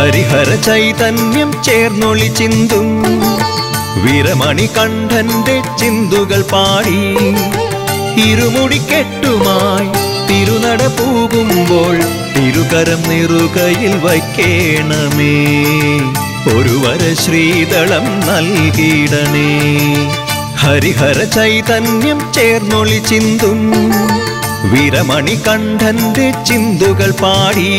ഹരിഹര ചൈതന്യം ചേർന്നൊളി ചിന്തും വീരമണികണ്ഠന്റെ ചിന്തുകൾ പാടി ഇരുമുടിക്കെട്ടുമായി തിരുനട പോകുമ്പോൾ തിരുകരം നിറുകയിൽ വയ്ക്കേണമേ ഒരു വരശ്രീദളം നൽകിയിടണേ ഹരിഹര ചൈതന്യം ചേർന്നൊളി ചിന്തും വീരമണികണ്ഠന്റെ ചിന്തുകൾ പാടി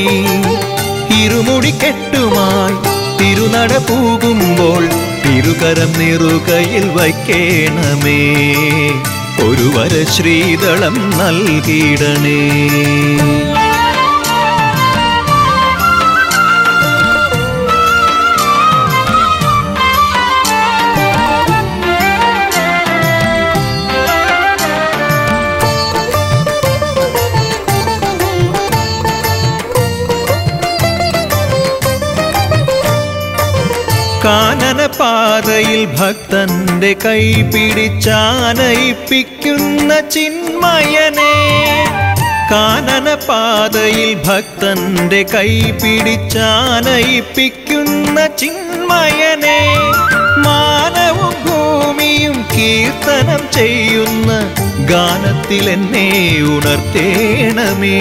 ഇരുമുടിക്കെട്ടുമായി തിരുനട പോകുമ്പോൾ തിരുകരം നിറുകയിൽ വയ്ക്കേണമേ ഒരു വരശ്രീദളം നൽകിയിടണേ കാനനപാതയിൽ ഭക്തന്റെ കൈ പിടിച്ചാനയിപ്പിക്കുന്ന ചിന്മയനെ കാനനപാതയിൽ ഭക്തന്റെ കൈ പിടിച്ചാനയിപ്പിക്കുന്ന ചിന്മയനെ മാനവും ഭൂമിയും കീർത്തനം ചെയ്യുന്ന ഗാനത്തിൽ എന്നെ ഉണർത്തേണമേ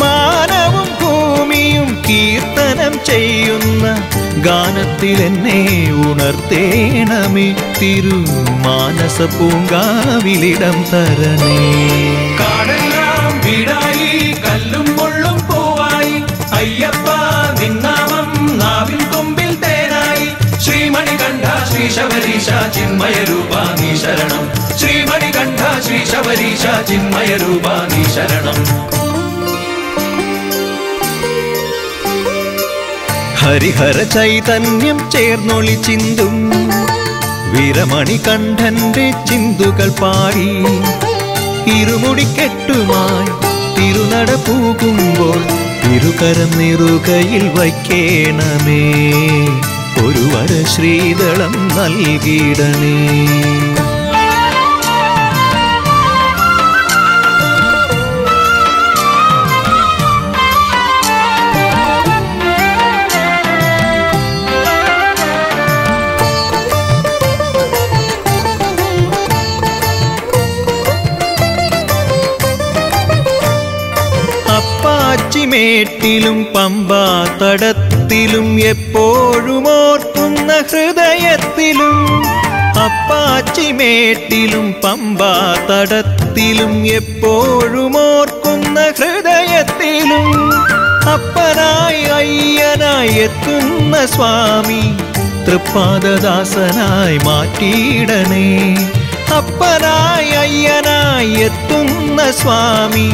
മാനവും ഭൂമിയും കീർത്തനം ചെയ്യുന്ന ഗാനത്തിൽ എന്നെ ഉണർത്തേണമേ തിരുമാനസ പൂങ്കാവിലിടം തരണേ കാടെല്ലാം വീടായി കല്ലും മുള്ളും പൂവായി അയ്യപ്പ നിന്നാമം നാവിൻ തുമ്പിൽ തേനായി ശ്രീമണികണ്ഠ ശ്രീ ശബരീശ ചിന്മയ രൂപ നീ ശരണം ശ്രീമണികണ്ഠ ശ്രീ ശബരീശ ചിന്മയ രൂപ നീ ശരണം ഹരിഹര ചൈതന്യം ചേർന്നൊളി ചിന്തും വീരമണികണ്ഠന്റെ ചിന്തുകൾ പാടി ഇരുമുടിക്കെട്ടുമായി തിരുനട പോകുമ്പോൾ തിരുകരം നിറുകയിൽ വയ്ക്കേണമേ ഒരു വരശ്രീദളം നൽകിയിടണേ മേട്ടിലും പമ്പാ തടത്തിലും എപ്പോഴും ഓർക്കുന്ന ഹൃദയത്തിലും അപ്പാച്ചിമേട്ടിലും പമ്പാ തടത്തിലും എപ്പോഴും ഓർക്കുന്ന ഹൃദയത്തിലും അപ്പനായി അയ്യനായി എത്തുന്ന സ്വാമി തൃപ്പാദദാസനായി മാറ്റിയിടണേ അപ്പനായി അയ്യനായി എത്തുന്ന സ്വാമി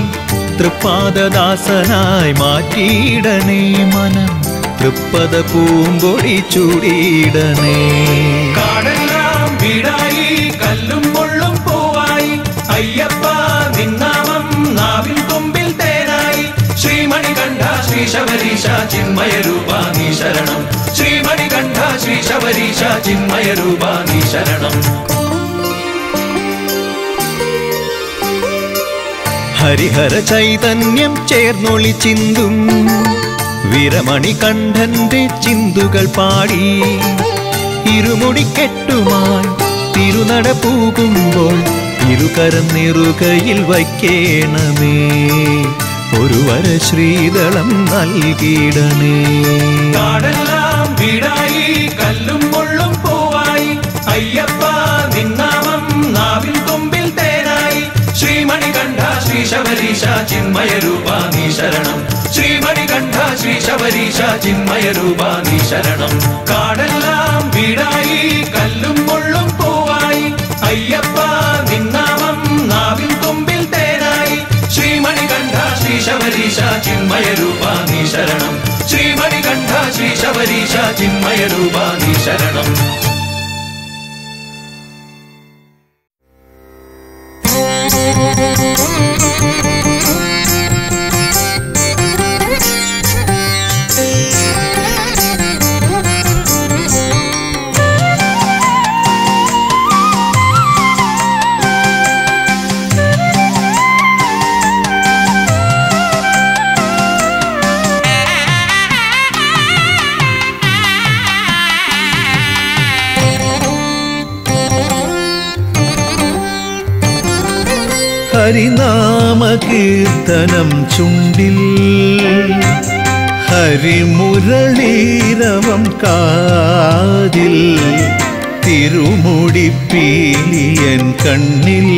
തൃപ്പാദദാസനായി മാറ്റിയിടണേ മനം തൃപ്പദ പൂമ്പൊടി ചൂടിയിടണേ കാടെല്ലാം വീടായി കല്ലും മുള്ളും പൂവായി അയ്യപ്പ നിന്നാമം നാവിൻ തുമ്പിൽ തേനായി ശ്രീമണികണ്ഠ ശ്രീ ശബരീശ ചിന്മയ രൂപ നീ ശരണം ശ്രീമണികണ്ഠ ശ്രീ ശബരീശ ചിന്മയ രൂപ നീ ശരണം ഹരിഹര ചൈതന്യം ചേർന്നൊളി ചിന്തും വീരമണികണ്ഠന്റെ ചിന്തുകൾ പാടി ഇരുമുടിക്കെട്ടുമായി തിരുനട പോകുമ്പോൾ തിരുകരം നിറുകയിൽ വയ്ക്കേണമേ ഒരു വരശ്രീദളം നൽകിയിടണേ കാടെല്ലാം വീടായി കല്ലും മുള്ളും പൂവായി അയ്യപ്പ നിന്നാമം നാവിൻ തുമ്പിൽ തേനായി ശ്രീമണികണ്ഠ ശ്രീ ശബരീശ ചിന്മയ രൂപ നീ ശരണം ശ്രീമണികണ്ഠ ശ്രീ ശബരീശ ചിന്മയ രൂപ നീ ശരണം കാടെല്ലാം വീടായി കല്ലും മുള്ളും പൂവായി അയ്യപ്പ നിന്നാമം നാവിൻ തുമ്പിൽ തേനായി ശ്രീമണികണ്ഠ ശ്രീ ശബരീശ ചിന്മയ രൂപ നീ ശരണം ശ്രീമണികണ്ഠ ശ്രീ ശബരീശ ചിന്മയ രൂപ നീ ശരണം ഹരിനാമകീർത്തനം ചുണ്ടിൽ ഹരിമുരളീരവം കാതിൽ തിരുമുടിപ്പീലിയൻ കണ്ണിൽ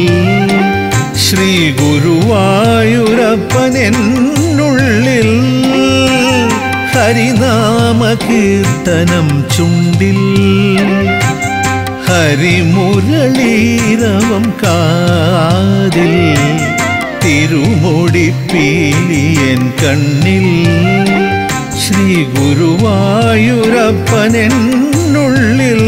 ശ്രീ ഗുരുവായൂരപ്പനെന്നുള്ളിൽ ഹരിനാമകീർത്തനം ചുണ്ടിൽ ഹരിമുരളീരവം കാതിൽ തിരുമുടിപ്പീലിയൻ കണ്ണിൽ ശ്രീ ഗുരുവായൂരപ്പനെന്നുള്ളിൽ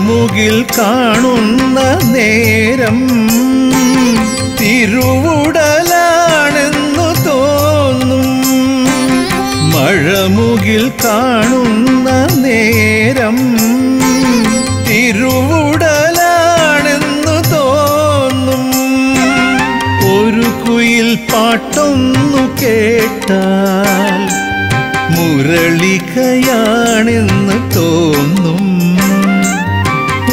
മുകിൽ കാണുന്ന നേരം തിരുവുടലാണെന്നു തോന്നും. മഴമുകിൽ കാണുന്ന നേരം തിരുവുടലാണെന്നു തോന്നും. ഒരു കുയിൽ പാട്ടൊന്നു കേട്ടാൽ മുരളികയാണെന്ന് തോന്നും.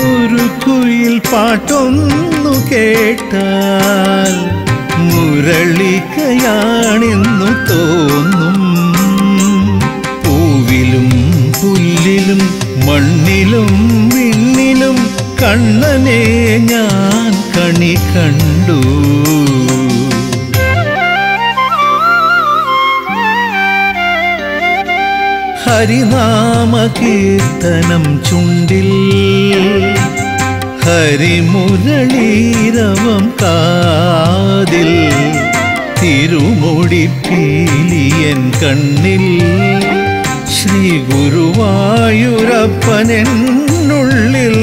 ഒരു കുയിൽ പാട്ടൊന്നു കേട്ടാൽ മുരളികയാണെന്നു തോന്നും. പൂവിലും പുല്ലിലും മണ്ണിലും വിണ്ണിലും കണ്ണനെ ഞാൻ കണി കണ്ടു. ഹരിനാമകീർത്തനം ചുണ്ടിൽ ഹരിമുരളീരവം കാതിൽ തിരുമുടിപ്പീലിയൻ കണ്ണിൽ ശ്രീ ഗുരുവായൂരപ്പനെന്നുള്ളിൽ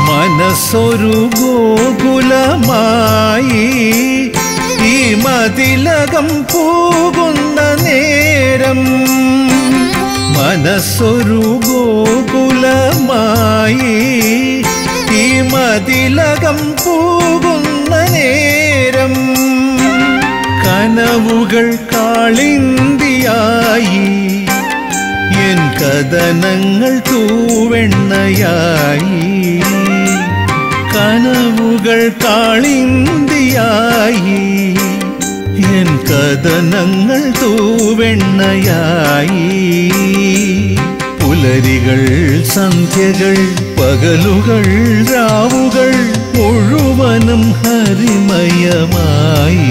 മനസ്സൊരു ഗോകുലമായി ഈ മതിലകം പോകുന്ന നേരം. മനസ്സൊരു ഗോകുലമായി ഈ മതിലകം പോകുന്ന നേരം. കനവുകൾ കാളിന്തിയായി എൻ കഥനങ്ങൾ തൂവെണ്ണയായി. കനവുകൾ കാളിന്തിയായി എൻ കഥനങ്ങൾ തൂവെണ്ണയായി. പുലരികൾ സന്ധ്യകൾ പകലുകൾ രാവുകൾ മുഴുവനും ഹരിമയമായി.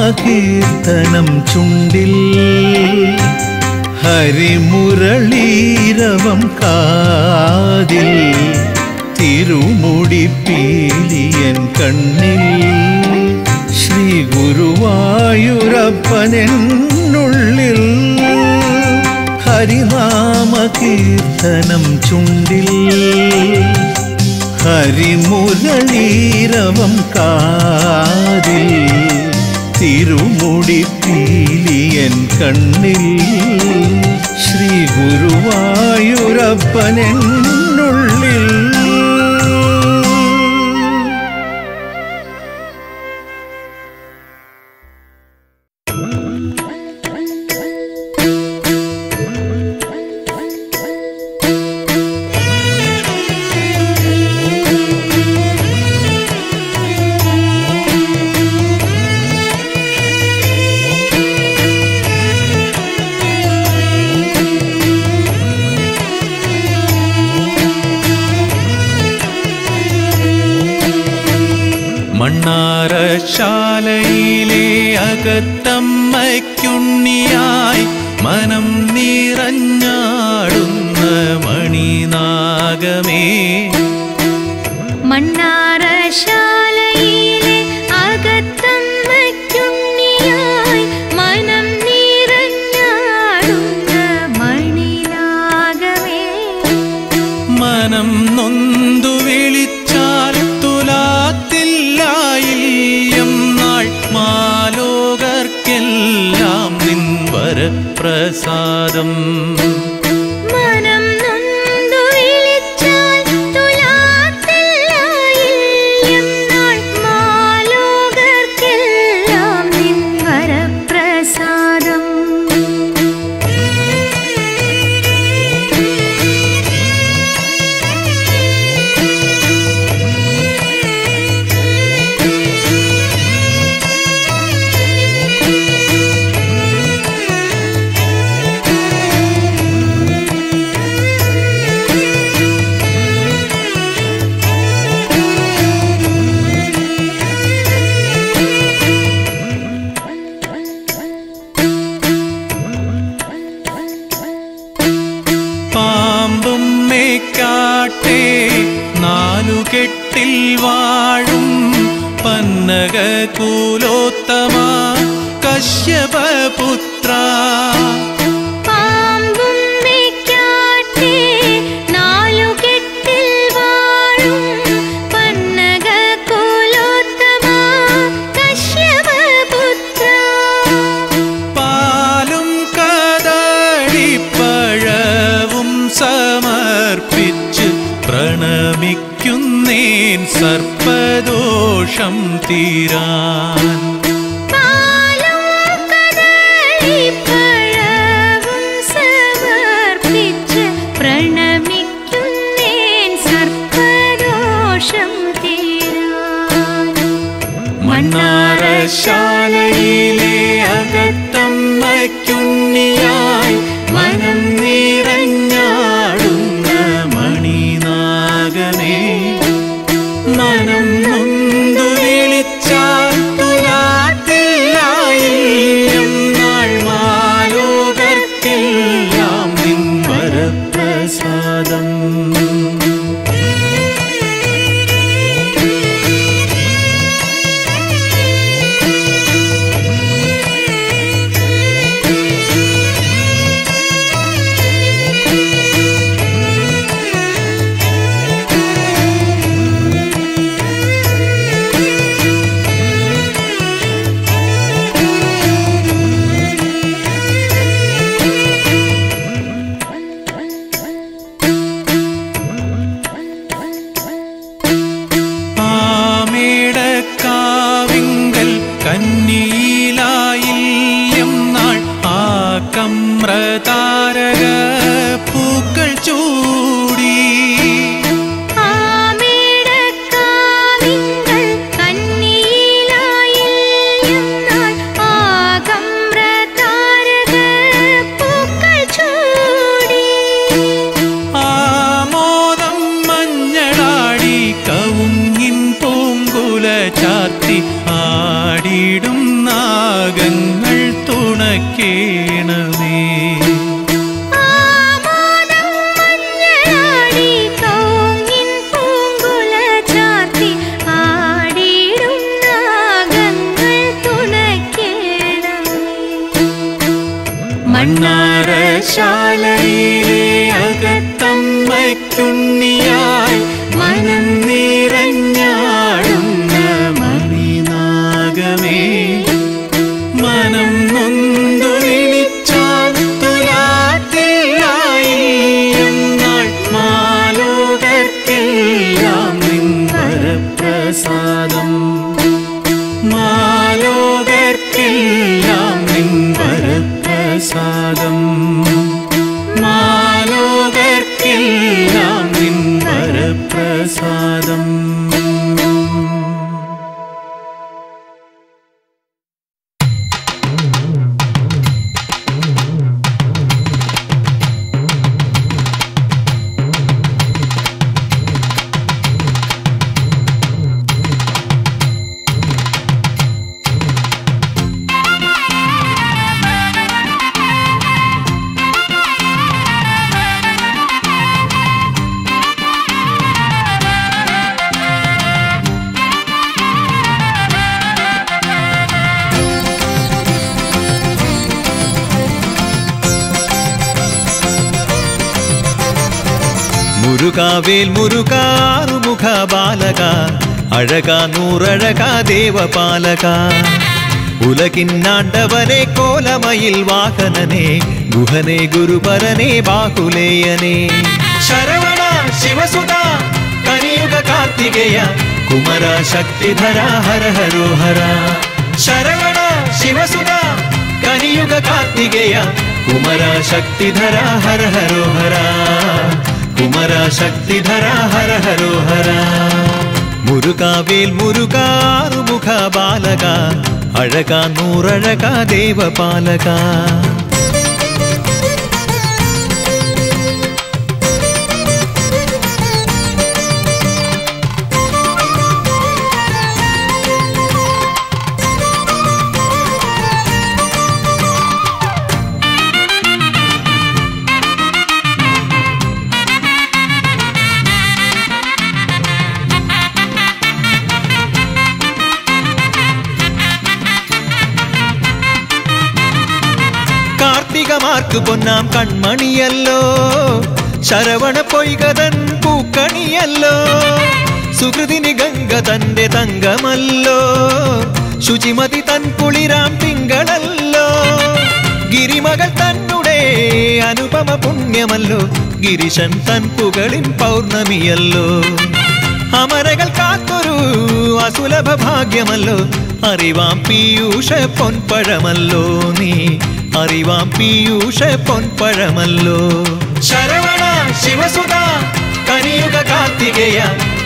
ഹരിനാമകീർത്തനം ചുണ്ടിൽ ഹരിമുരളീരവം കാതിൽ തിരുമുടിപ്പീലിയൻ കണ്ണിൽ ശ്രീ ഗുരുവായൂരപ്പനെന്നുള്ളിൽ. ഹരിനാമകീർത്തനം ചുണ്ടിൽ ഹരിമുരളീരവം കാതിൽ തിരുമുടിപ്പീലിയൻ കണ്ണിൽ ശ്രീ ഗുരുവായൂരപ്പനെന്നുള്ളിൽ. മണ്ണാറശാലയിലെ അകത്തമ്മയ്ക്കുണ്ണിയായി മനം നിറഞ്ഞാടുന്ന മണിനാഗമേ. മണ്ണാറശാലയിലെ അകത്തമ്മയ്ക്കുണ്ണിയായി മനം നിറഞ്ഞാടുന്ന മണിനാഗമേ. മനം നൊന്തു വിളിച്ചാൽ തുലാത്തില്ലായില്യം നാൾ മാലോകർക്കെല്ലാം നിൻ വരപ്രസാദം. മനം നൊന്തു വിളിച്ചാൽ തുലാത്തില്ലായില്യം നാൾ മാലോകർക്കെല്ലാം നിൻ വരപ്രസാദം. പാമ്പും മേക്കാട്ടെ നാലുകെട്ടിൽ വാഴും പന്നകകൂലോത്തമ കശ്യപപുത്ര. പാമ്പും മേക്കാട്ടെ നാലുകെട്ടിൽ വാഴും പന്നകകുലോത്തമ കശ്യപപുത്ര. പാലും കദളിപ്പഴവും സമർപ്പിച്ച് പ്രണമിക്കുന്നേൻ സർപ്പദോഷം തീരാൻ. പാലും കദളിപ്പഴവും സമർപ്പിച്ച് പ്രണമിക്കുന്നേൻ സർപ്പദോഷം തീരാൻ. മണ്ണാറശാലയിലെ അകത്തമ്മയ്ക്കുണ്ണിയായി മനം നിറഞ്ഞാടുന്ന മണിനാഗമേ. മനം നൊന്തു വിളിച്ചാൽ തുലാത്തില്ലായില്യം നാൾ മാലോകർക്കെല്ലാം നിൻ വരപ്രസാദം. ആമേടക്കാവിങ്കൽ കന്നിയിലായില്യം നാൾ ആ കമ്രതാരക പൂക്കൾ ചൂടി. ആമേടക്കാവിങ്കൽ കന്നിയിലായില്യം നാൾ ആകമ്രതാരക പൂക്കൾ ചൂടി. ആമോദം മഞ്ഞളാടി കവുങ്ങിൻ പൂങ്കുല ചാർത്തി ആടിടും നാഗങ്ങൾ തുണക്കേണമേ. ആമോദം മഞ്ഞളാടി കവുങ്ങിൻ പൂങ്കുല ചാർത്തി ആടിടും നാഗങ്ങൾ തുണക്കേണമേ. മണ്ണാറശാലയിലെ അകത്തമ്മയ്ക്കുണ്ണിയായി മനം നിറഞ്ഞാടുന്ന മണിനാഗമേ. മനം നൊന്തു വിളിച്ചാൽ തുലാത്തില്ലായില്യം നാൾ മാലോകർക്കെല്ലാം നിൻ വരപ്രസാദം. മാലോകർക്കെല്ലാം നിൻ വരപ്രസാദം. മാലോകർക്കെല്ലാം നിൻ വരപ്രസാദം. മുരുകാവേൽ മുരുകാറുമുഖ ബാലക അഴക നൂറഴക ദേവപാലക ഉലകിന്നാണ്ടവനെ കോലമയിൽ വാഹനനെ ഗുഹനെ ഗുരുപരനെ ബാഹുലേയനെ ശരവണ ശിവസുത കലിയുഗ കാർത്തികേയ കുമര ശക്തിധര ഹര ഹരോ ഹര ശരവണ ശിവസുത കലിയുഗ കാർത്തികേയ കുമര ശക്തിധര ഹര ഹരോ ഹര കുമര ശക്തിധര ഹര ഹരോ ഹര മുരുകാവേൽ മുരുകാറുമുഖ ബാലക അഴക നൂറഴക ദേവപാലക കാർത്തികമാർക്ക് പൊന്നാം കൺമണിയല്ലോ ശരവണ പൊയ്കതൻ പൂക്കണിയല്ലോ സുഹൃതിനി ഗംഗ തന്റെ തങ്കമല്ലോ ശുചിമതി തൻ കുളിരാം തിങ്കളല്ലോ ഗിരിമകൾ തന്നുടെ അനുപമ പുണ്യമല്ലോ ഗിരിശൻ തൻ പുകളിൻ പൗർണമിയല്ലോ അമരകൾ കാത്തൊരു അസുലഭ ഭാഗ്യമല്ലോ അറിവാം പീയൂഷ പൊൻപഴമല്ലോ നീ അറിവാം പീയൂഷ പൊൻപഴമല്ലോ ശരവണ ശിവസുത കലിയുഗ കാർത്തികേയ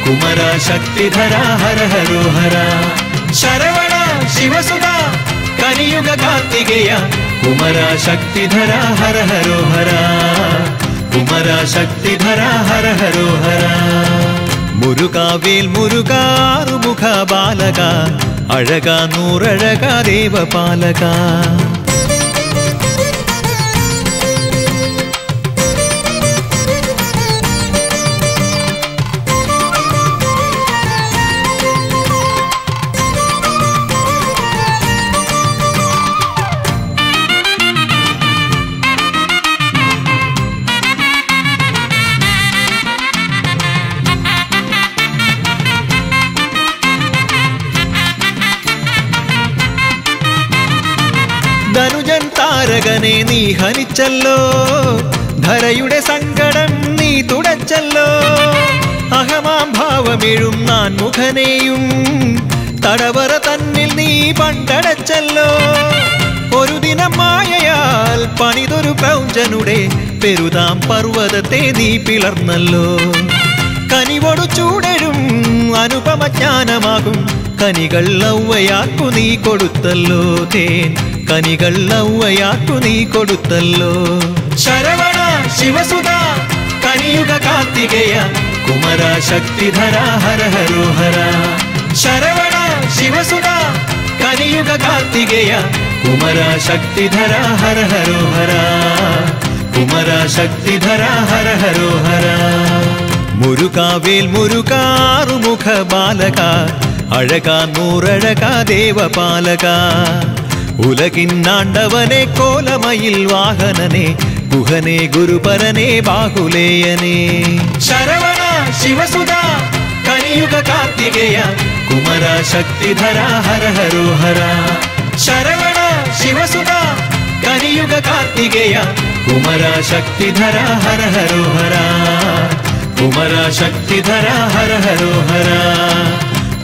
കുമര ശക്തിധര ഹര ഹരോ ഹര ശരവണ ശിവസുത കലിയുഗ കാർത്തികേയ കുമര ശക്തിധര ഹര ഹരോ ഹര കുമര ശക്തിധര ഹര ഹരോ ഹര മുരുകാവേൽ മുരുകാറുമുഖ ബാലക അഴക നൂറഴക ദേവപാലക ധനുജൻ താരകനെ നീ ഹനിച്ചല്ലോ ധരയുടെ സങ്കടം നീ തുടച്ചല്ലോ അഹമാം ഭാവമെഴും നാൻ മുഖനെയും തടവറ തന്നിൽ നീ പണ്ടടച്ചല്ലോ ഒരു ദിനം മായയാൽ പണിതൊരു പ്രൗഞ്ചനുടെ പെരുതാം പർവ്വതത്തെ നീ പിളർന്നല്ലോ കനിവൊടു ചൂടരും അനുപമ ജ്ഞാനമാകും കനികൾ ഔവയാക്കു നീ കൊടുത്തല്ലോ തേൻ കനികൾ ഔവയാക്കു നീ കൊടുത്തല്ലോ ശരവണ ശിവസുത കലിയുഗ കാർത്തികേയ കുമര ശക്തിധര ഹര ഹരോ ഹര ശരവണ ശിവസുത കലിയുഗ കാർത്തികേയ കുമര ശക്തിധര ഹര ഹരോ ഹര കുമര ശക്തിധര ഹര ഹരോ ഹര മുരുകാവേൽ മുരുകാറുമുഖ ബാലക അഴക നൂറഴക ദേവപാലക ഉലകിന്നാണ്ടവനെ കോലമയിൽ വാഹനനെ ഗുഹനെ ഗുരുപരനെ ബാഹുലേയനെ ശരവണ ശിവസുത കലിയുഗ കാർത്തികേയ കുമര ശക്തിധര ഹര ഹരോ ഹര ശരവണ ശിവസുത കലിയുഗ കാർത്തികേയ കുമര ശക്തിധര ഹര ഹരോ ഹര കുമര ശക്തിധര ഹര ഹരോ ഹര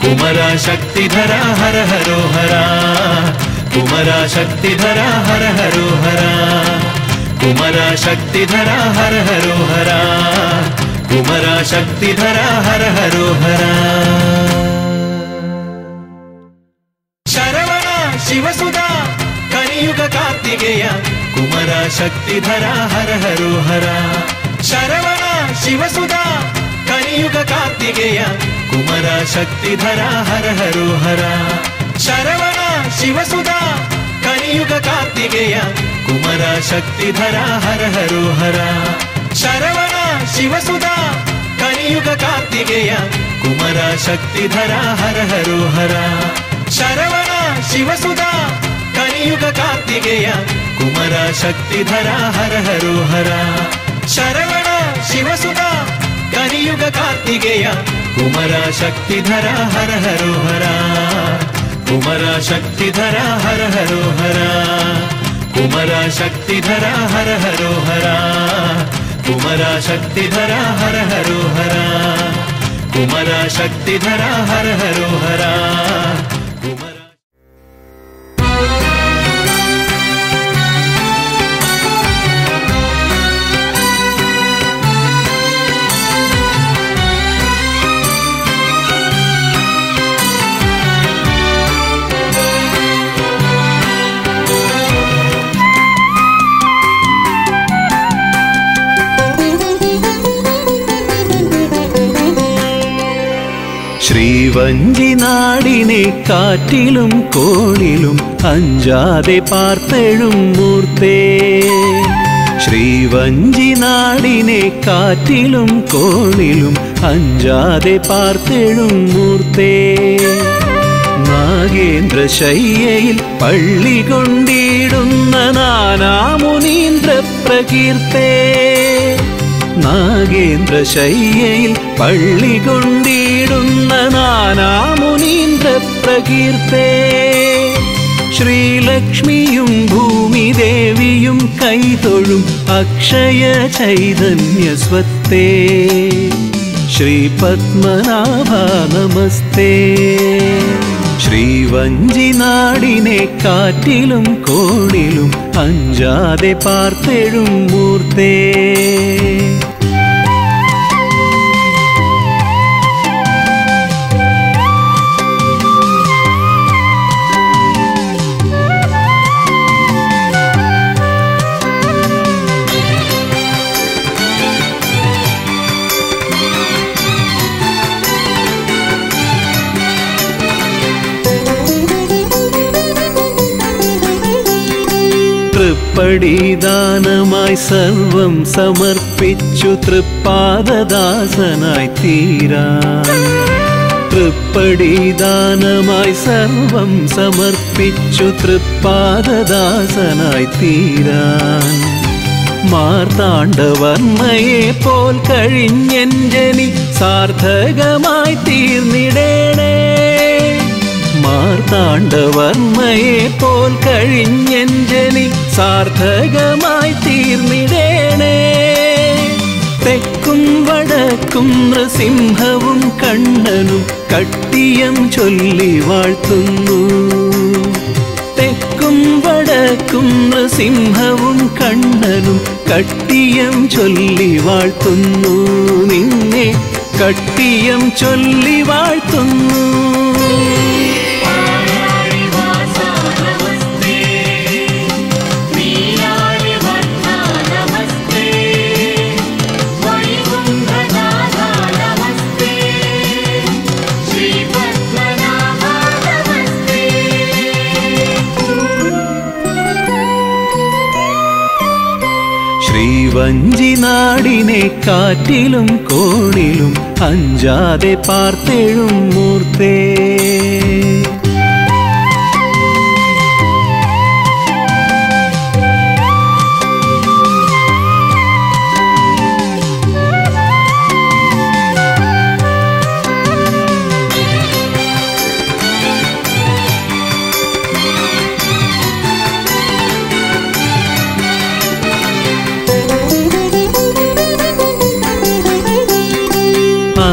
കുമര ശക്തിധര ഹര ഹരോ ഹര കുമര ശക്തിധര ഹര ഹരോ ഹര കുമര ശക്തിധര ഹര ഹരോ ഹര കുമര ശക്തിധര ഹര ഹരോ ഹര ശരവണ ശിവസുത കലിയുഗ കാർത്തികേയ കുമര ശക്തിധര ഹര ഹരോ ഹര ശരവണ ശിവസുത കലിയുഗ കാർത്തികേയ കുമര ശക്തിധര ഹര ഹരോ ഹര ശരവണ ശിവസുത കലിയുഗ കാർത്തികേയ കുമര ശക്തിധര ഹര ഹരോ ഹര ശരവണ ശിവസുത കലിയുഗ കാർത്തികേയ കുമര ശക്തിധര ഹര ഹരോ ഹര ശരവണ ശിവസുത കലിയുഗ കാർത്തികേയ കുമര ശക്തിധര ഹര ഹരോ ഹര ശരവണ ശിവസുത ಕಲಿಯುಗ ಕಾರ್ತಿಗೆಯ ಕುಮರ ಶಕ್ತಿಧರ ಹರ ಹರೋ ಹರ ಕುಮರ ಶಕ್ತಿಧರ ಹರ ಹರೋ ಹರ ಕುಮರ ಶಕ್ತಿಧರ ಹರ ಹರೋ ಹರ ಕುಮರ ಶಕ್ತಿಧರ ಹರ ಹರೋ ಹರ ಕುಮರ ಶಕ್ತಿಧರ ಹರ ಹರೋ ಹರ ಕುಮರ ശ്രീവഞ്ചി നാടിനെ കാറ്റിലും കോണിലും അഞ്ചാതെ പാർത്തെഴും മൂർത്തേ ശ്രീവഞ്ചി നാടിനെ കാറ്റിലും കോണിലും അഞ്ചാതെ പാർത്തെഴും മൂർത്തേ നാഗേന്ദ്ര ശയ്യയിൽ പള്ളി കൊണ്ടിടുന്ന നാനാമുനീന്ദ്ര പ്രകീർത്തേ നാഗേന്ദ്ര ശയ്യയിൽ പള്ളി കൊണ്ടിടുന്ന നാനാമുനീന്ദ്ര പ്രകീർത്തേ ശ്രീലക്ഷ്മിയും ഭൂമിദേവിയും കൈതൊഴും അക്ഷയ ചൈതന്യ സ്വത്തേ ശ്രീ പത്മനാഭ നമസ്തേ ശ്രീവഞ്ചി നാടിനെ കാറ്റിലും കോണിലും അഞ്ചാതെ പാർത്തെഴും മൂർത്തേ തൃപ്പടിദാനമായി സർവം സമർപ്പിച്ചു തൃപ്പാദദാസനായി തീരാൻ തൃപ്പടിദാനമായി സർവം സമർപ്പിച്ചു തൃപ്പാദദാസനായി തീരാൻ മാർത്താണ്ഡവർമ്മയെ പോൽ കഴിഞ്ഞെഞ്ചനി സാർത്ഥകമായി തീർന്നിടേണേ മാർത്താണ്ഡവർമ്മയെ പോൽ കഴിഞ്ഞെഞ്ചനി സാർത്ഥകമായി തീർന്നിടേണേ തെക്കും വടക്കും നൃസിംഹവും കണ്ണനും കട്ടിയം ചൊല്ലി വാഴ്ത്തുന്നു തെക്കും വടക്കും നൃസിംഹവും കണ്ണനും കട്ടിയം ചൊല്ലി വാഴ്ത്തുന്നു നിന്നെ കട്ടിയം ചൊല്ലി വാഴ്ത്തുന്നു ശ്രീവഞ്ചി നാടിനെ കാറ്റിലും കോണിലും അഞ്ചാതെ പാർത്തെഴും മൂർത്തേ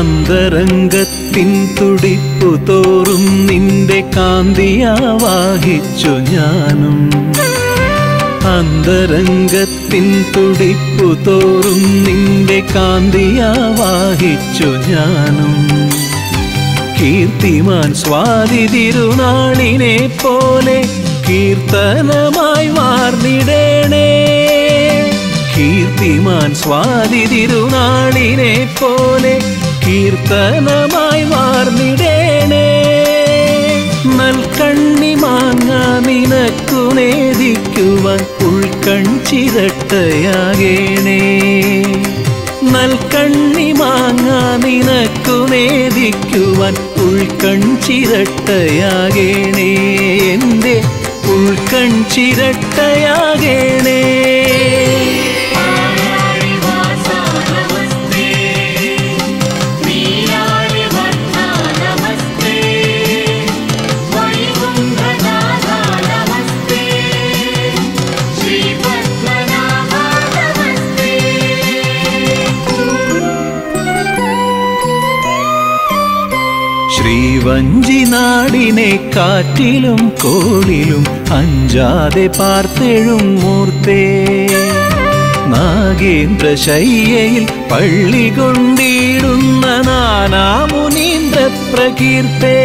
അന്തരംഗത്തിൻ തുടിപ്പു തോറും നിന്റെ കാന്തിയാവാഹിച്ചു ഞാനും അന്തരംഗത്തിൻ തുടിപ്പു തോറും നിന്റെ കാന്തിയാവാഹിച്ചു ഞാനും കീർത്തിമാൻ സ്വാതി തിരുനാളിനെ പോലെ കീർത്തനമായി വാർന്നിടേണേ കീർത്തിമാൻ സ്വാതി തിരുനാളിനെ പോലെ കീർത്തനമായി വാർന്നിടേണേ നൽകണ്ണി മാങ്ങ നിനക്കു നേദിക്കുവാൻ ഉൾക്കൺചിരട്ടയാകേണേ നൽകണ്ണി മാങ്ങ നിനക്കു നേദിക്കുവാൻ ഉൾക്കൺചിരട്ടയാകേണേ എൻ്റെ ഉൾക്കൺചിരട്ടയാകേണേ ശ്രീവഞ്ചി നാടിനെ കാറ്റിലും കോളിലും അഞ്ചാതെ പാർത്തെഴും മൂർത്തേ നാഗേന്ദ്രശയ്യയിൽ പള്ളി കൊണ്ടിടുന്ന നാനാമുനീന്ദ്ര പ്രകീർത്തേ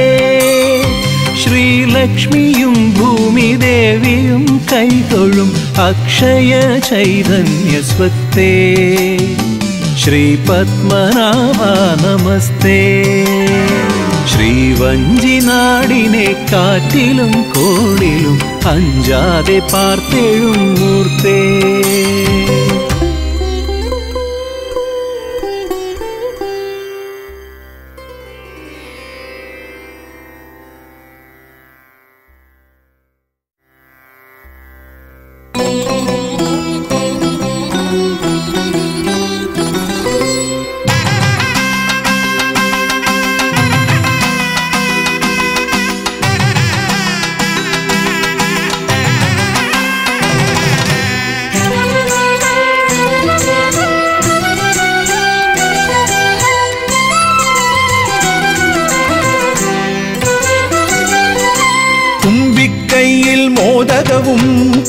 ശ്രീലക്ഷ്മിയും ഭൂമിദേവിയും കൈതൊഴും അക്ഷയ ചൈതന്യ സ്വത്തേ ശ്രീപത്മനാഭ നമസ്തേ ശ്രീവഞ്ചി നാടിനെ കാറ്റിലും കോളിലും അഞ്ചാതെ പാർത്തെഴും മൂർത്തേ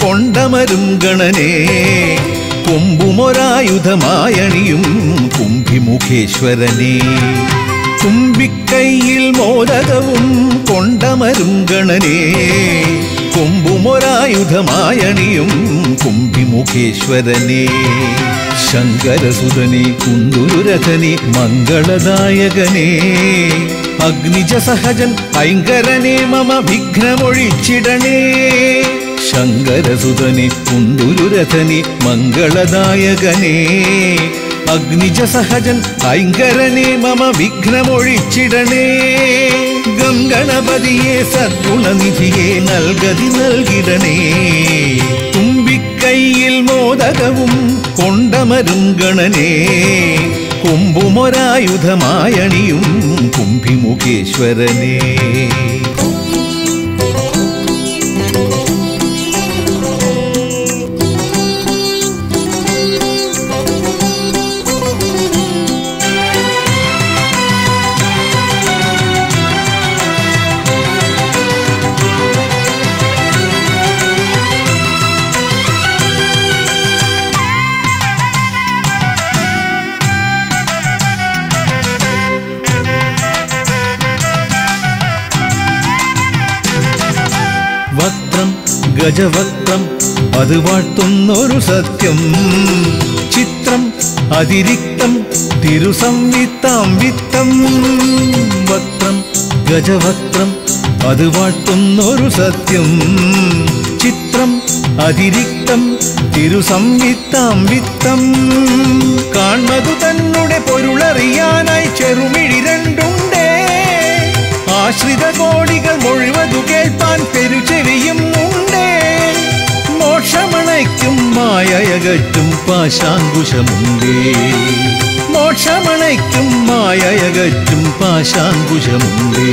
കൊണ്ടമരും ഗണനേ കൊമ്പുമൊരായുധമായണിയും കുംഭിമുഖേശ്വരനേ തുമ്പിക്കൈയിൽ മോദകവും കൊണ്ടമരും ഗണനേ കൊമ്പുമൊരായുധമായണിയും കുംഭിമുഖേശ്വരനേ ശങ്കരസുതനേ കുന്തുരുരഥനേ മംഗളദായകനേ അഗ്നിജ സഹജൻ ഐങ്കരനേ മമ വിഘ്നമൊഴിച്ചിടണേ ശങ്കരസുതനേ കുന്തുരുരഥനേ മംഗളദായകനേ അഗ്നിജ സഹജൻ ഐങ്കരനേ മമ വിഘ്നമൊഴിച്ചിടണേ ഗം ഗണപതിയെ സദ്ഗുണനിധിയെ നൽകതി നൽകിടണേ തുമ്പിക്കൈയിൽ മോദകവും കൊണ്ടമരും ഗണനേ കൊമ്പുമൊരായുധമായണിയും കുംഭിമുഖേശ്വരനേ വക്രം ഗജവക്രം അത് വാഴ്ത്തുന്നൊരു സത്യം ചിത്രം അതിരിക്തം തിരുസംവിത്താം വിത്തം വക്രം ഗജവക്രം അത് വാഴ്ത്തുന്നൊരു സത്യം ചിത്രം അതിരിക്തം തിരുസംവിത്താം വിത്തം കാൺമതു തന്നെ പൊരുളറിയാനായി ചെറുമിഴി രണ്ടുണ്ടേ ആശ്രിത കോടികൾ മുഴുവതു കേൾപ്പാൻ പെരുചെവിയും ഉണ്ടേ മോക്ഷമണയ്ക്കും മായയകറ്റും പാശാങ്കുശമുണ്ടേ മോക്ഷമണയ്ക്കും മായയകറ്റും പാശാങ്കുശമുണ്ടേ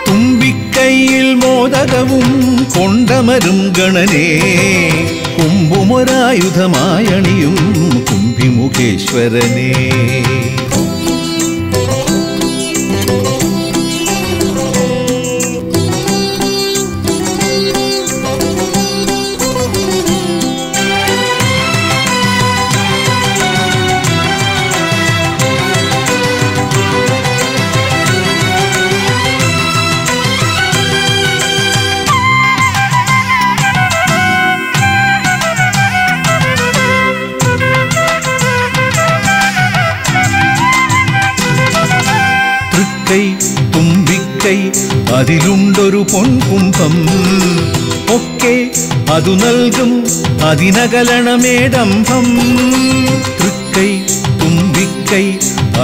തുമ്പിക്കൈയിൽ മോദകവും കൊണ്ടമരും ഗണനേ കുംഭുമൊരായുധമായണിയും കുംഭിമുഖേശ്വരനേ തുമ്പിക്കൈ അതിലുണ്ടൊരു പൊൻകുംഭം ഒക്കെ അതു നൽകും അതിനകലണമേടംഭം തൃക്കൈ തുമ്പിക്കൈ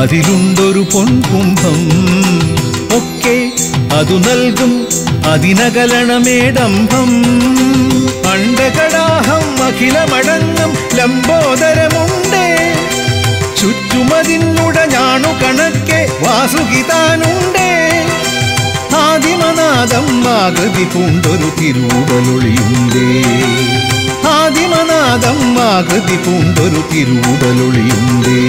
അതിലുണ്ടൊരു പൊൻകുംഭം ഒക്കെ അതു നൽകും അതിനകലണമേടംഭം അണ്ടകടാഹം അഖിലമടങ്ങും ലംബോദരമുണ്ടേ ചുറ്റുമതിന്നുട ഞാണു കണക്കെ വാസുകിതാനുണ്ടേ ആദിമനാദം ആകൃതി പൂണ്ടൊരു തിരുവുടലൊളിയുണ്ടേ ആദിമനാദം ആകൃതി പൂണ്ടൊരു തിരുവുടലൊളിയുണ്ടേ.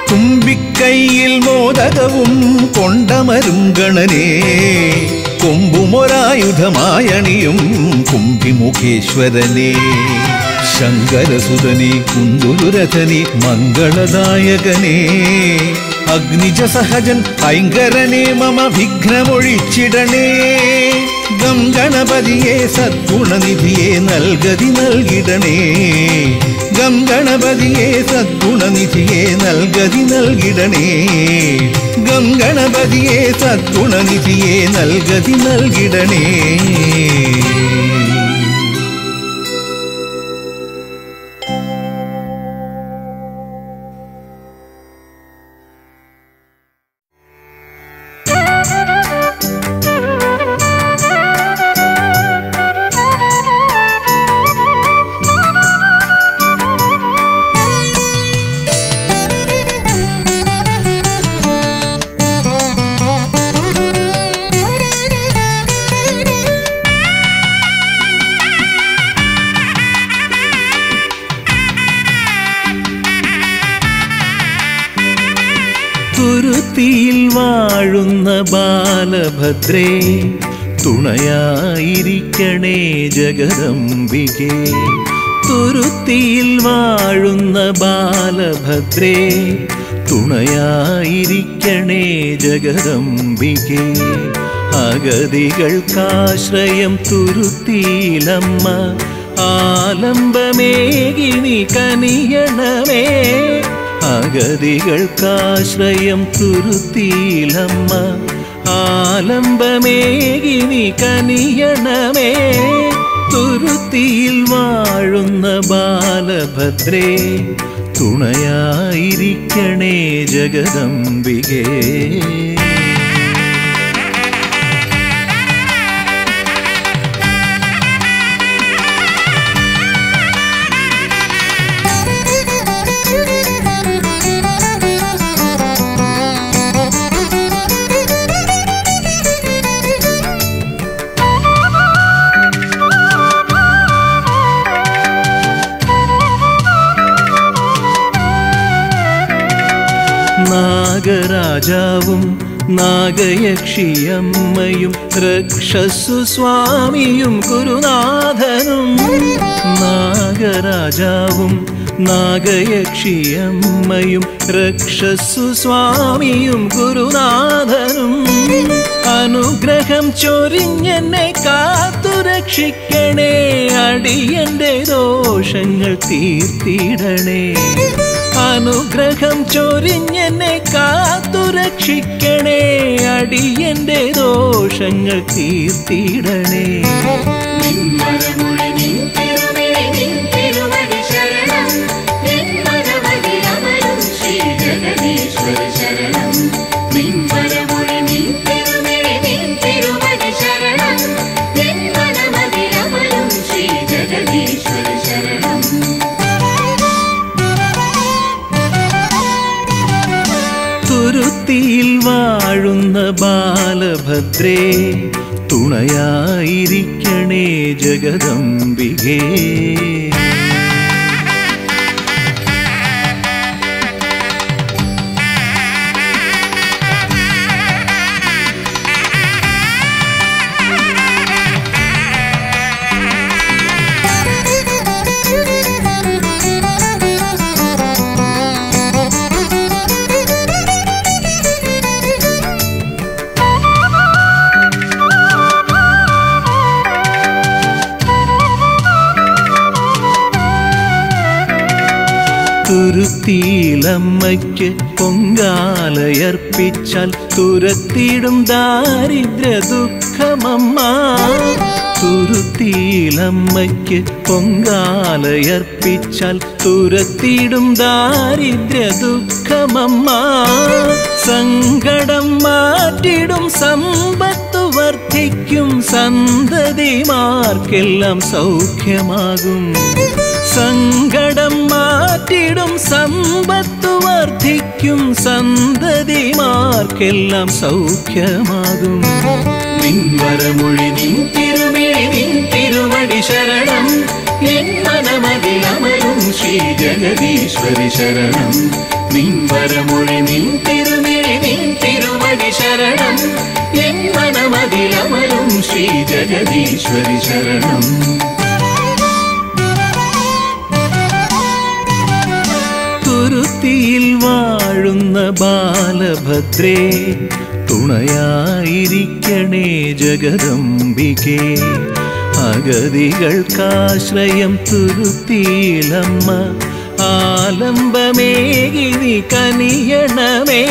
തുമ്പിക്കൈയിൽ മോദകവും കൊണ്ടമരും ഗണനേ, കൊമ്പുമൊരായുധമായണിയും കുംഭിമുഖേശ്വരനേ. ശങ്കരസുതനേ കുന്തുരുരഥനേ മംഗളദായകനേ, അഗ്നിജ സഹജൻ ഐങ്കരനേ മമ വിഘ്നമൊഴിച്ചിടണേ. ഗം ഗണപതിയെ സദ്ഗുണനിധിയെ നൽകതി നൽകിടണേ. ഗം ഗണപതിയെ സദ്ഗുണനിധിയെ നൽകതി നൽകിടണേ. ഗം ഗണപതിയെ സദ്ഗുണനിധിയെ നൽകതി നൽകിടണേ. തുരുത്തിയിൽ വാഴുന്ന ബാലഭദ്രേ, തുണയായിരിക്കണേ ജഗദംബികേ. തുരുത്തിയിൽ വാഴുന്ന ബാലഭദ്രേ, തുണയായിരിക്കണേ ജഗദംബികേ. അഗതികൾക്കാശ്രയം തുരുത്തിയിലമ്മ, ആലംബമേകിനി കനിയണമേ. അഗതികൾക്കാശ്രയം തുരുത്തിയിലമ്മ, ആലംബമേകിനി കനിയണമേ. തുരുത്തിയിൽ വാഴുന്ന ബാലഭദ്രേ, തുണയായിരിക്കണേ ജഗദംബികേ. നാഗരാജാവും നാഗയക്ഷിയമ്മയും രക്ഷസു സ്വാമിയും ഗുരുനാഥനും. നാഗരാജാവും നാഗയക്ഷിയമ്മയും രക്ഷസു സ്വാമിയും ഗുരുനാഥനും. അനുഗ്രഹം ചൊരിഞ്ഞെന്നെ കാത്തുരക്ഷിക്കണേ, അടിയന്റെ ദോഷങ്ങൾ തീർത്തിടണേ. അനുഗ്രഹം ചൊരിഞ്ഞെന്നെ കാത്തുരക്ഷിക്കണേ, അടിയന്റെ ദോഷങ്ങൾ തീർത്തിടണേ. തുരുത്തിയിൽ വാഴുന്ന ബാലഭദ്രേ, തുണയായിരിക്കണേ ജഗദംബികേ. തുരുത്തിയിലമ്മയ്ക്ക് പൊങ്കാലയർപ്പിച്ചാൽ തുരത്തിടും ദാരിദ്ര്യ ദുഃഖമമ്മ. തുരുത്തിയിലമ്മയ്ക്ക് പൊങ്കാലയർപ്പിച്ചാൽ തുരത്തിടും ദാരിദ്ര്യ ദുഃഖമമ്മ. സങ്കടം മാറ്റിടും സമ്പത്തു വർദ്ധിക്കും, സന്തതിമാർക്കെല്ലാം സൗഖ്യമാകും. സങ്കടം മാറ്റി കാറ്റിടും സമ്പത്തു വർദ്ധിക്കും സന്തതിമാർക്കെല്ലാം സൗഖ്യമാകും. നിൻവരമൊഴി നിൻ തിരുമിഴി നിൻ തിരുവടി ശരണം, എൻ മനമതിലമരും ശ്രീ ജഗദീശ്വരി ശരണം. നിൻവരമൊഴി നിൻ തിരുമിഴി നിൻ തിരുവടി ശരണം, എൻ മനമതിലമരും ശ്രീ ജഗദീശ്വരി ശരണം. തുരുത്തിയിൽ വാഴുന്ന ബാലഭദ്രേ, തുണയായിരിക്കണേ ജഗദംബികേ. അഗതികൾക്കാശ്രയം തുരുത്തിയിലമ്മ, ആലംബമേകി നീ കനിയണമേ.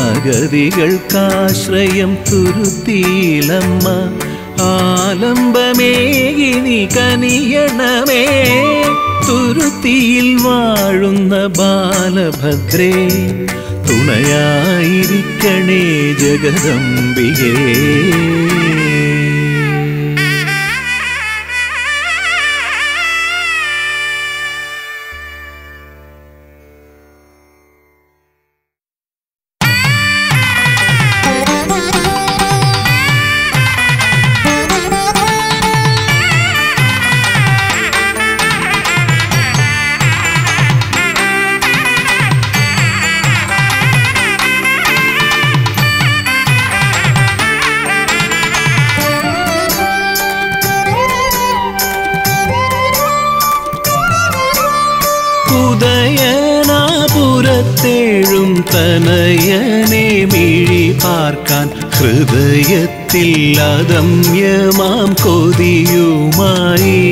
അഗതികൾക്കാശ്രയം തുരുത്തിയിലമ്മ, ആലംബമേകി നീ കനിയണമേ. തുരുത്തിയിൽ വാഴുന്ന ബാലഭദ്രേ, തുണയായിരിക്കണേ ജഗദംബികേ. ഉദയനാപുരത്തേഴും തനയനെ മിഴി പാർക്കാൻ, ഹൃദയത്തിൽ അദമ്യമാം കൊതിയുമായി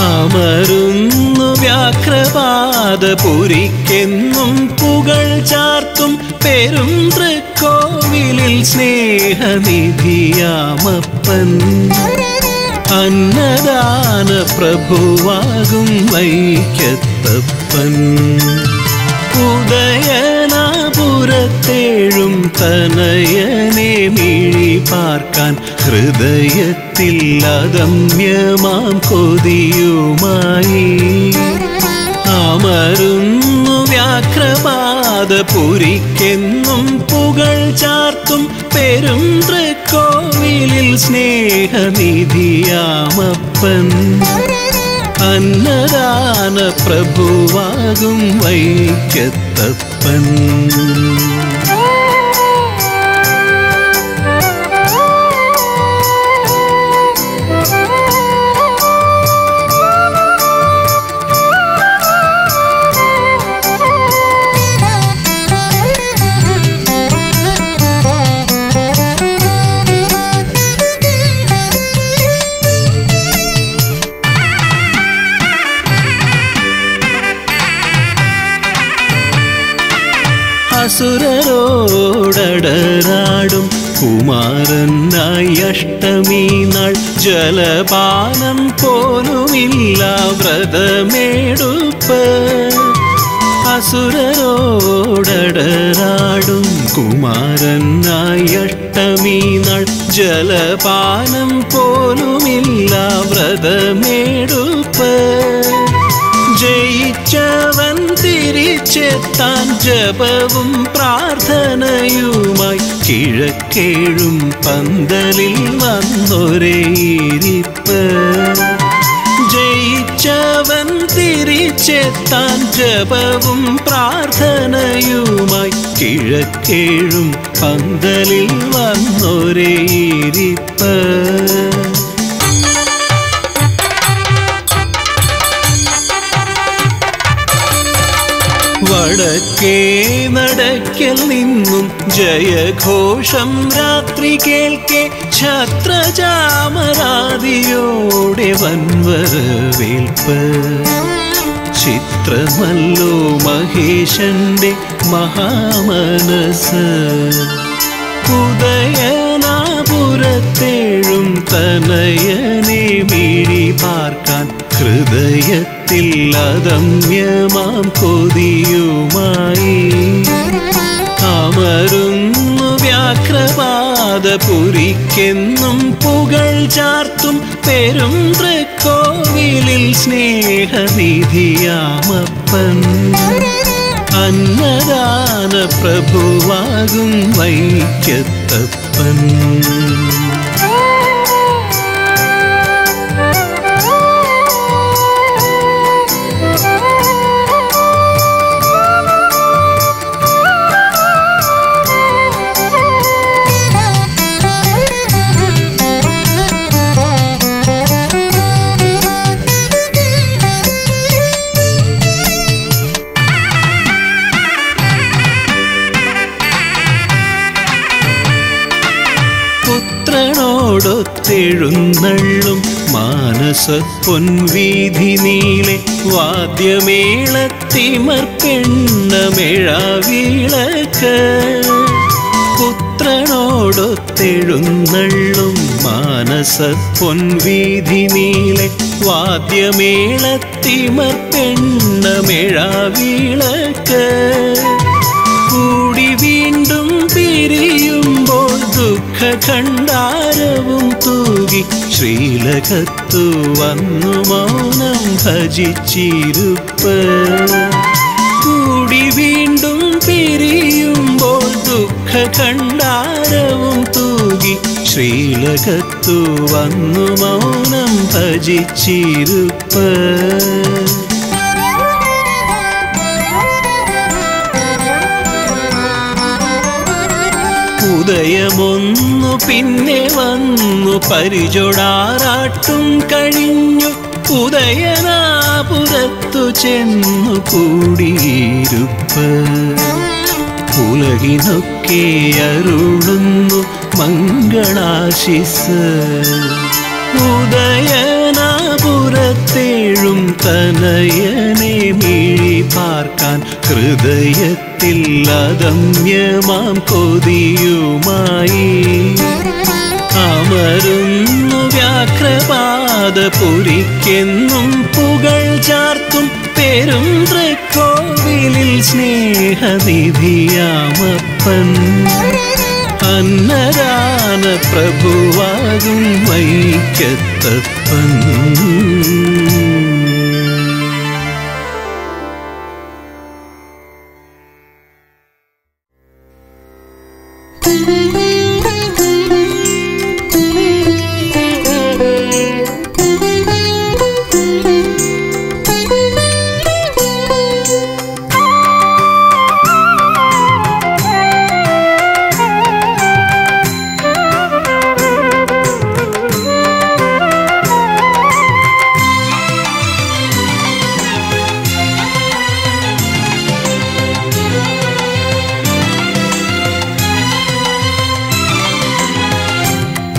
അമരുന്നു വ്യാഘ്രപാദപുരിക്കെന്നും പുകൾ ചാർത്തും പെരും തൃക്കോവിലിൽ സ്നേഹനിധിയാമപ്പൻ. അന്നദാന പ്രഭുവാകും വൈക്കത്തപ്പൻ. ഉദയനാപുരത്തേഴും തനയനെ മിഴി പാർക്കാൻ, ഹൃദയത്തിൽ അദമ്യമാം കൊതിയുമായി അമരുന്നു വ്യാഘ്രപാദപുരിക്കെന്നും പുകൾ ചാർത്തും പെരും തൃക്കോവിലിൽ സ്നേഹനിധിയാമപ്പൻ. അന്നദാന പ്രഭുവാകും വൈക്കത്തപ്പൻ. അസുരരോടടരാടും കുമാരനായി അഷ്ടമി നാൾ, ജലപാനം പോലുമില്ല വ്രതമേടുപ്പ്. അസുരരോടടരാടും കുമാരനായി അഷ്ടമി നാൾ, ജലപാനം പോലുമില്ല വ്രതമേടുപ്പ്. ജയിച്ചവൻ തിരിച്ചെത്താൻ ജപവും പ്രാർത്ഥനയുമായി, കിഴക്കേഴും പന്തലിൽ വന്നൊരേരിപ്പ്. ജയിച്ചവൻ തിരിച്ചെത്താൻ ജപവും പ്രാർത്ഥനയുമായി, കിഴക്കേഴും പന്തലിൽ വന്നൊരേരിപ്പ്. വടക്കേ നടക്കൽ നിന്നും ജയഘോഷം രാത്രി കേൾക്കെ, ഛത്രചാമരാദിയോടെ വൻവരവേൽപ്പ്. ചിത്രമല്ലോ മഹേശന്റെ മഹാമനസ്. ഉദയനാപുരത്തേഴും തനയനെ മിഴി പാർക്കാൻ, ഹൃദയത്തിൽ അദമ്യമാം കൊതിയുമായി അമരുന്നു വ്യാഘ്രപാദപുരിക്കെന്നും പുകൾ ചാർത്തും പെരും തൃക്കോവിലിൽ സ്നേഹനിധിയാമപ്പൻ. സ്നേഹനിധിയാമപ്പൻ അന്നദാന പ്രഭുവാകും വൈക്കത്തപ്പൻ. പുത്രനോടൊത്തെഴുന്നള്ളും മാനസ പൊൻവീഥി നീളെ വാദ്യമേളത്തിമർപ്പെണ്ണമേഴാവിളക്ക്. പുത്രനോടൊത്തെഴുന്നള്ളും മാനസ പൊൻവീഥി നീളെ വാദ്യമേളത്തിമർപ്പെണ്ണമേഴാവിളക്ക്. കൂടി വീണ്ടും പിരിയുമ്പോൾ ദുഃഖഖണ്ഡാരവും തൂകി ശ്രീലകത്തു വന്നു മൗനം ഭജിച്ചിരുപ്പ്. കൂടി വീണ്ടും പിരിയുമ്പോൾ ദുഃഖഖണ്ഡാരവും തൂകി ശ്രീലകത്തു വന്നു മൗനം ഭജിച്ചിരുപ്പ്. ഉദയമൊന്നു പിന്നെ വന്നു പരിചൊടാറാട്ടും കഴിഞ്ഞു ഉദയനാപുരത്തു ചെന്നു കൂടിയിരുപ്പ്. ഉലകിനൊക്കെ അരുളുന്നു മംഗളാശിസ്. ഉദയനാപുരത്തേഴും തനയനെ മിഴി പാർക്കാൻ ഹൃദയത്തിൽ അദമ്യമാം കൊതിയുമായി അമരുന്നു വ്യാഘ്രപാദപുരിക്കെന്നും പുകൾ ചാർത്തും പെരും തൃക്കോവിലിൽ സ്നേഹനിധിയാമപ്പൻ അന്നദാന പ്രഭുവാകും വൈക്കത്തപ്പൻ.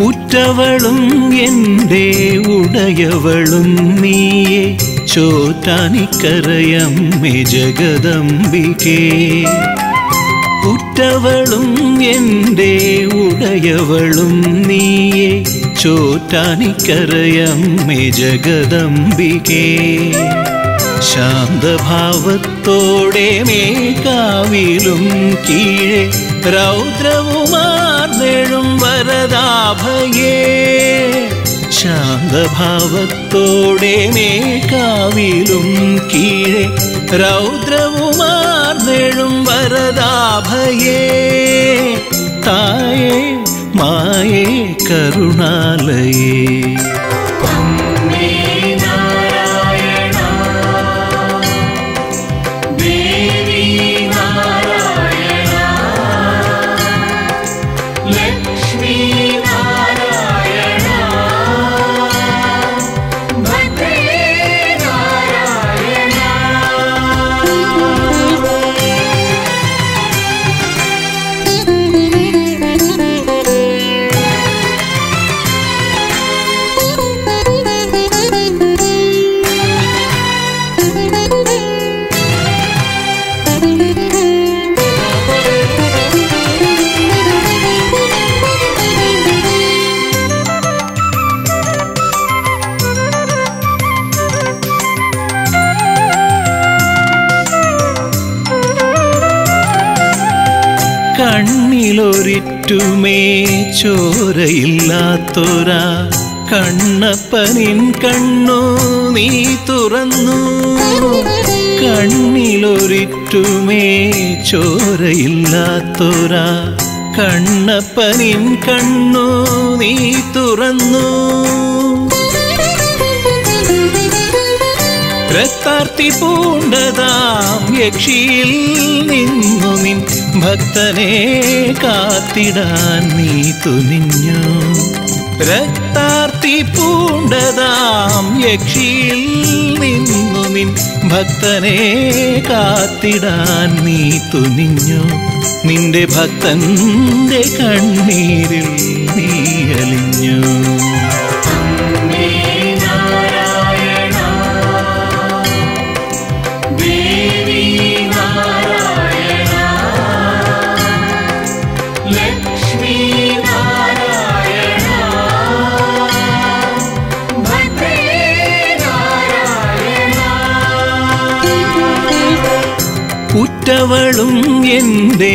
ഉറ്റവളും എൻ്റെ ഉടയവളും നീയെ ചോറ്റാനിക്കരയമ്മേ ജഗദംബികേ. ഉറ്റവളും എൻ്റെ ഉടയവളും നീയെ ചോറ്റാനിക്കരയമ്മേ ജഗദംബികേ. ശാന്തഭാവത്തോടെ മേഘാവിലും കീഴെ രൗദ്രവുമാർന്നെഴും വരദാഭയേ. ശാന്തഭാവത്തോടെ മേഘാവിലും കീഴെ രൗദ്രവുമാർന്നെഴും വരദാഭയേ. തായേ മായേ കരുണാലയേ. കണ്ണിലൊരിറ്റുമേ ചോരയില്ലാത്തൊരാ കണ്ണപ്പനിൻ കണ്ണു നീ തുറന്നു, കണ്ണിലൊരിറ്റുമേ ചോരയില്ലാത്തൊരാ കണ്ണപ്പനിൻ കണ്ണു നീ തുറന്നു. രക്താർത്തി പൂണ്ടതാം യക്ഷിയിൽ നിന്നു നിൻ ഭക്തനെ കാത്തിടാൻ നീ തുനിഞ്ഞു. രക്താർത്തി പൂണ്ടതാം യക്ഷിയിൽ നിന്നു നിൻ ഭക്തനെ കാത്തിടാൻ നീ തുനിഞ്ഞു. നിന്റെ ഭക്തന്റെ കണ്ണീരിൽ നീ അലിഞ്ഞു. ഉറ്റവളും എൻ്റെ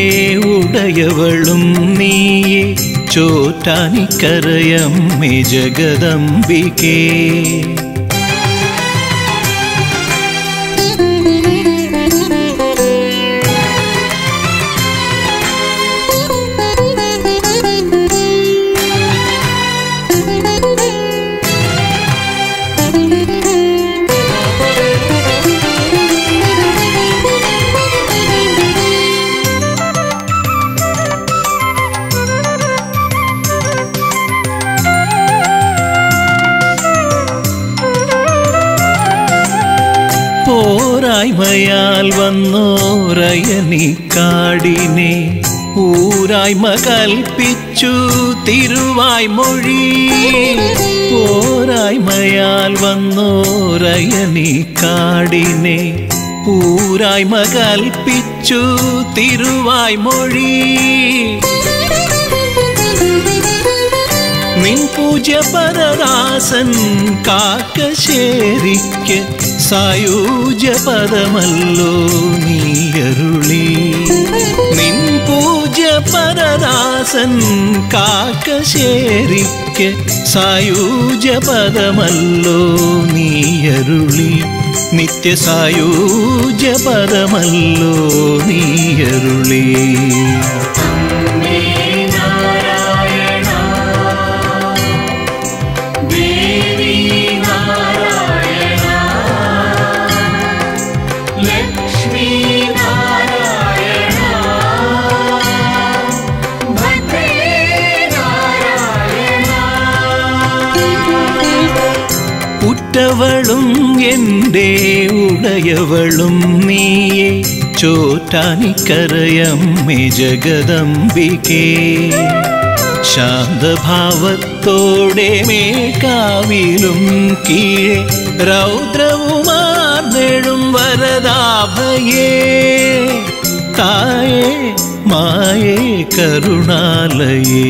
ഉടയവളും നീയെ ചോറ്റാനിക്കരയമ്മേ ജഗദംബികേ. പോരായ്മയാൽ വന്നോരയനിക്കാടിനെ ഊരായ്മ കൽപ്പിച്ചു തിരുവായ്മൊഴി. പോരായ്മയാൽ വന്നോരയനിക്കാടിനെ ഊരായ്മ കൽപ്പിച്ചു തിരുവായ്മൊഴി. നിൻ പൂജ്യ പരദാസൻ കാക്കശ്ശേരിക്ക് സായൂജ്യ പദമല്ലോ നീയരുളി. നിൻ പൂജ്യ പരദാസൻ കാക്കശ്ശേരിക്ക് സായൂജ്യ പദമല്ലോ നീയരുളി. നിത്യസായൂജ്യ പദമല്ലോ നീയരുളി. ഉറ്റവളും എൻ്റെ ഉടയവളും നീയെ ചോറ്റാനിക്കരയമ്മേ ജഗദംബികേ. ശാന്തഭാവത്തോടെ മേക്കാവിലും കീഴെ രൗദ്രവുമാർന്നെഴും വരദാഭയേ. തായേ മായേ കരുണാലയേ.